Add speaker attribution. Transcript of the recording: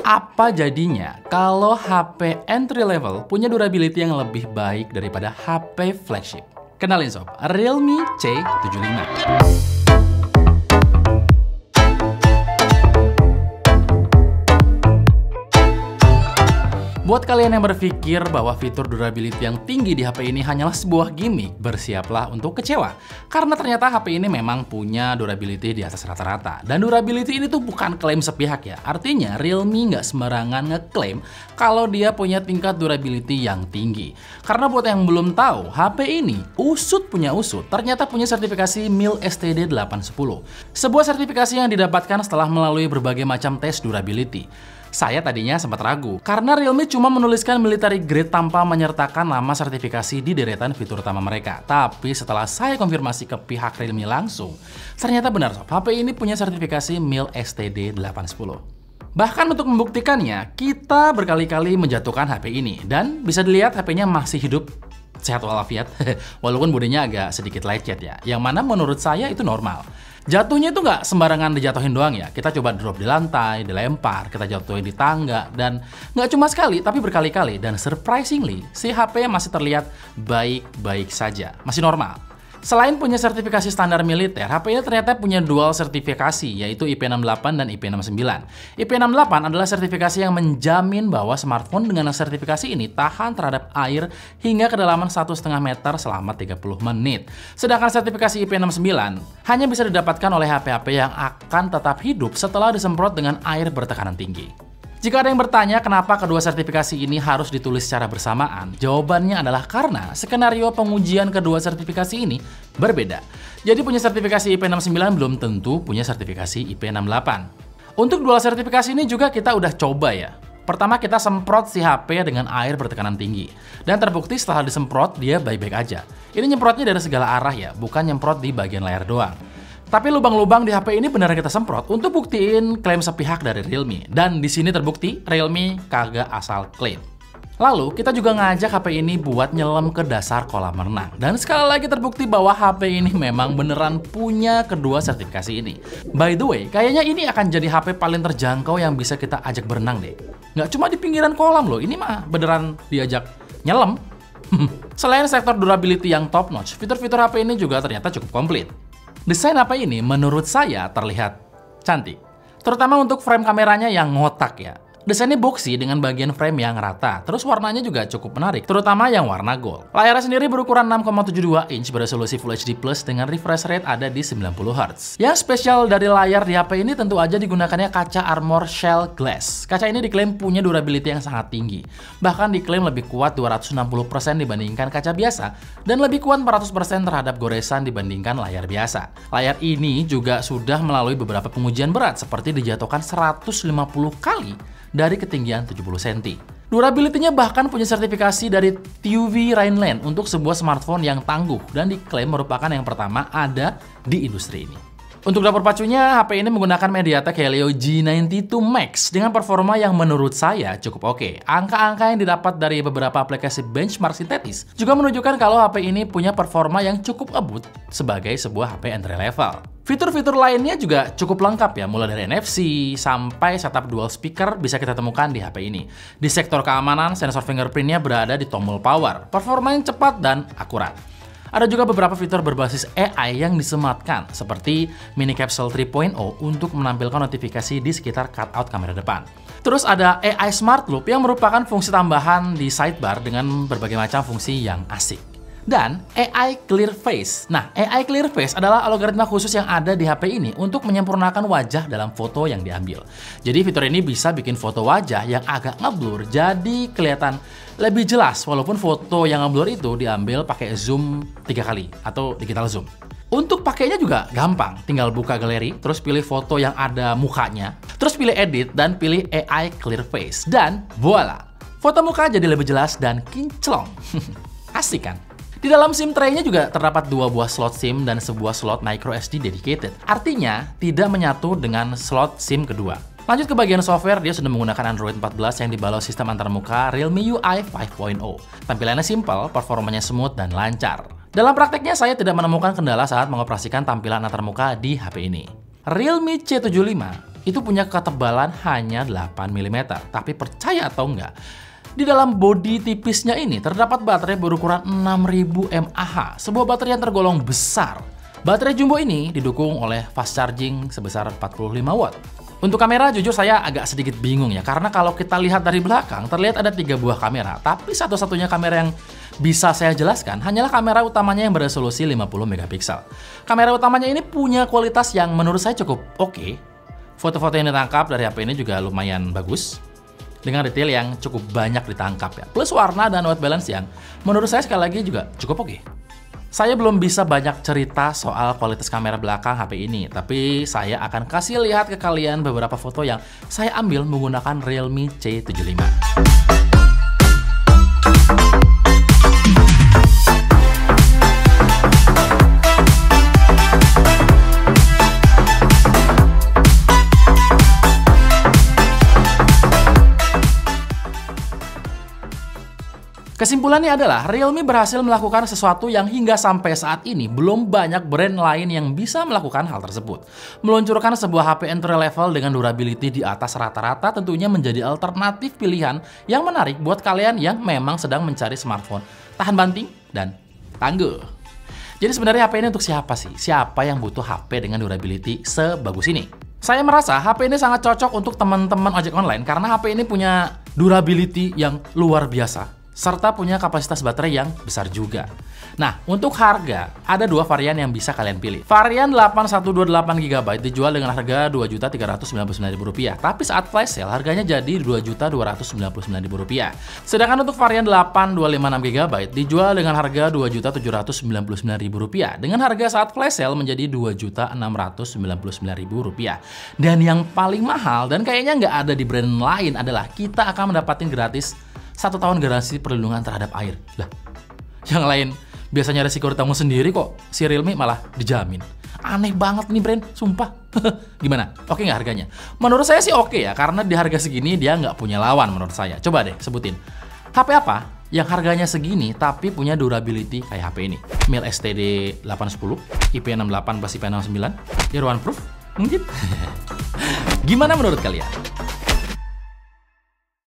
Speaker 1: Apa jadinya kalau HP entry level punya durability yang lebih baik daripada HP flagship? Kenalin sob, Realme C75. Buat kalian yang berpikir bahwa fitur durability yang tinggi di HP ini hanyalah sebuah gimmick, bersiaplah untuk kecewa. Karena ternyata HP ini memang punya durability di atas rata-rata. Dan durability ini tuh bukan klaim sepihak ya. Artinya Realme nggak sembarangan ngeklaim kalau dia punya tingkat durability yang tinggi. Karena buat yang belum tahu, HP ini punya usut, ternyata punya sertifikasi MIL STD 810. Sebuah sertifikasi yang didapatkan setelah melalui berbagai macam tes durability. Saya tadinya sempat ragu, karena Realme cuma menuliskan military grade tanpa menyertakan nama sertifikasi di deretan fitur utama mereka. Tapi setelah saya konfirmasi ke pihak Realme langsung, ternyata benar sob, HP ini punya sertifikasi MIL STD 810. Bahkan untuk membuktikannya, kita berkali-kali menjatuhkan HP ini. Dan bisa dilihat HP-nya masih hidup, sehat walafiat, walaupun bodinya agak sedikit lecet ya. Yang mana menurut saya itu normal. Jatuhnya itu nggak sembarangan dijatuhin doang ya. Kita coba drop di lantai, dilempar, kita jatuhin di tangga, dan nggak cuma sekali, tapi berkali-kali. Dan surprisingly, si HP masih terlihat baik-baik saja, masih normal. Selain punya sertifikasi standar militer, HP ini ternyata punya dual sertifikasi, yaitu IP68 dan IP69. IP68 adalah sertifikasi yang menjamin bahwa smartphone dengan sertifikasi ini tahan terhadap air hingga kedalaman 1,5 meter selama 30 menit. Sedangkan sertifikasi IP69 hanya bisa didapatkan oleh HP-HP yang akan tetap hidup setelah disemprot dengan air bertekanan tinggi. Jika ada yang bertanya kenapa kedua sertifikasi ini harus ditulis secara bersamaan, jawabannya adalah karena skenario pengujian kedua sertifikasi ini berbeda. Jadi punya sertifikasi IP69 belum tentu punya sertifikasi IP68. Untuk dual sertifikasi ini juga kita udah coba ya. Pertama kita semprot si HP dengan air bertekanan tinggi. Dan terbukti setelah disemprot dia baik-baik aja. Ini nyemprotnya dari segala arah ya, bukan nyemprot di bagian layar doang. Tapi lubang-lubang di HP ini benar kita semprot untuk buktiin klaim sepihak dari Realme. Dan di sini terbukti Realme kagak asal klaim. Lalu kita juga ngajak HP ini buat nyelam ke dasar kolam renang. Dan sekali lagi terbukti bahwa HP ini memang beneran punya kedua sertifikasi ini. By the way, kayaknya ini akan jadi HP paling terjangkau yang bisa kita ajak berenang deh. Nggak cuma di pinggiran kolam loh, ini mah beneran diajak nyelam. Selain sektor durability yang top notch, fitur-fitur HP ini juga ternyata cukup komplit. Desain HP ini menurut saya terlihat cantik, terutama untuk frame kameranya yang ngotak ya. Desainnya boxy dengan bagian frame yang rata, terus warnanya juga cukup menarik, terutama yang warna gold. Layarnya sendiri berukuran 6,72 inch beresolusi Full HD Plus dengan refresh rate ada di 90 Hz. Yang spesial dari layar di HP ini tentu aja digunakannya kaca Armor Shell Glass. Kaca ini diklaim punya durability yang sangat tinggi, bahkan diklaim lebih kuat 260% dibandingkan kaca biasa, dan lebih kuat 400% terhadap goresan dibandingkan layar biasa. Layar ini juga sudah melalui beberapa pengujian berat, seperti dijatuhkan 150 kali dari ketinggian 70 cm. Durability-nya bahkan punya sertifikasi dari TUV Rhineland untuk sebuah smartphone yang tangguh dan diklaim merupakan yang pertama ada di industri ini. Untuk dapur pacunya, HP ini menggunakan MediaTek Helio G92 Max dengan performa yang menurut saya cukup oke. Angka-angka yang didapat dari beberapa aplikasi benchmark sintetis juga menunjukkan kalau HP ini punya performa yang cukup ngebut sebagai sebuah HP entry level. Fitur-fitur lainnya juga cukup lengkap ya, mulai dari NFC sampai setup dual speaker bisa kita temukan di HP ini. Di sektor keamanan, sensor fingerprint-nya berada di tombol power, performa yang cepat dan akurat. Ada juga beberapa fitur berbasis AI yang disematkan, seperti Mini Capsule 3.0 untuk menampilkan notifikasi di sekitar cutout kamera depan. Terus ada AI Smart Loop yang merupakan fungsi tambahan di sidebar dengan berbagai macam fungsi yang asik. Dan AI Clear Face. Nah, AI Clear Face adalah algoritma khusus yang ada di HP ini untuk menyempurnakan wajah dalam foto yang diambil. Jadi fitur ini bisa bikin foto wajah yang agak ngeblur jadi kelihatan lebih jelas walaupun foto yang ngeblur itu diambil pakai zoom 3 kali atau digital zoom. Untuk pakainya juga gampang, tinggal buka galeri, terus pilih foto yang ada mukanya, terus pilih edit dan pilih AI Clear Face. Dan voila, foto muka jadi lebih jelas dan kinclong. Asik kan? Di dalam SIM tray-nya juga terdapat 2 buah slot SIM dan sebuah slot microSD dedicated. Artinya, tidak menyatu dengan slot SIM kedua. Lanjut ke bagian software, dia sudah menggunakan Android 14 yang dibalut sistem antarmuka Realme UI 5.0. Tampilannya simpel, performanya smooth dan lancar. Dalam prakteknya, saya tidak menemukan kendala saat mengoperasikan tampilan antarmuka di HP ini. Realme C75 itu punya ketebalan hanya 8 mm. Tapi percaya atau enggak, di dalam bodi tipisnya ini terdapat baterai berukuran 6000 mAh, sebuah baterai yang tergolong besar. Baterai jumbo ini didukung oleh fast charging sebesar 45 watt. Untuk kamera, jujur saya agak sedikit bingung ya, karena kalau kita lihat dari belakang, terlihat ada 3 buah kamera, tapi satu-satunya kamera yang bisa saya jelaskan hanyalah kamera utamanya yang beresolusi 50 megapiksel. Kamera utamanya ini punya kualitas yang menurut saya cukup oke. Foto-foto yang ditangkap dari HP ini juga lumayan bagus, dengan detail yang cukup banyak ditangkap ya. Plus warna dan white balance yang menurut saya sekali lagi juga cukup oke. Saya belum bisa banyak cerita soal kualitas kamera belakang HP ini, tapi saya akan kasih lihat ke kalian beberapa foto yang saya ambil menggunakan Realme C75. Kesimpulannya adalah Realme berhasil melakukan sesuatu yang hingga sampai saat ini belum banyak brand lain yang bisa melakukan hal tersebut. Meluncurkan sebuah HP entry level dengan durability di atas rata-rata tentunya menjadi alternatif pilihan yang menarik buat kalian yang memang sedang mencari smartphone tahan banting dan tangguh. Jadi sebenarnya HP ini untuk siapa sih? Siapa yang butuh HP dengan durability sebagus ini? Saya merasa HP ini sangat cocok untuk teman-teman ojek online karena HP ini punya durability yang luar biasa, serta punya kapasitas baterai yang besar juga. Nah, untuk harga, ada 2 varian yang bisa kalian pilih. Varian 8128GB dijual dengan harga Rp2.399.000, tapi saat flash sale harganya jadi Rp2.299.000. Sedangkan untuk varian 8256GB dijual dengan harga Rp2.799.000, dengan harga saat flash sale menjadi Rp2.699.000. Dan yang paling mahal, dan kayaknya nggak ada di brand lain, adalah kita akan mendapatkan gratis 1 tahun garansi perlindungan terhadap air. Lah, yang lain biasanya resiko ditanggung sendiri kok, si Realme malah dijamin. Aneh banget nih brand, sumpah. Gimana? Oke nggak harganya? Menurut saya sih oke ya, karena di harga segini dia nggak punya lawan menurut saya. Coba deh sebutin, HP apa yang harganya segini tapi punya durability kayak HP ini? Mil STD 810, IP68 plus IP69, Year One Proof? Mungkin? Gimana menurut kalian?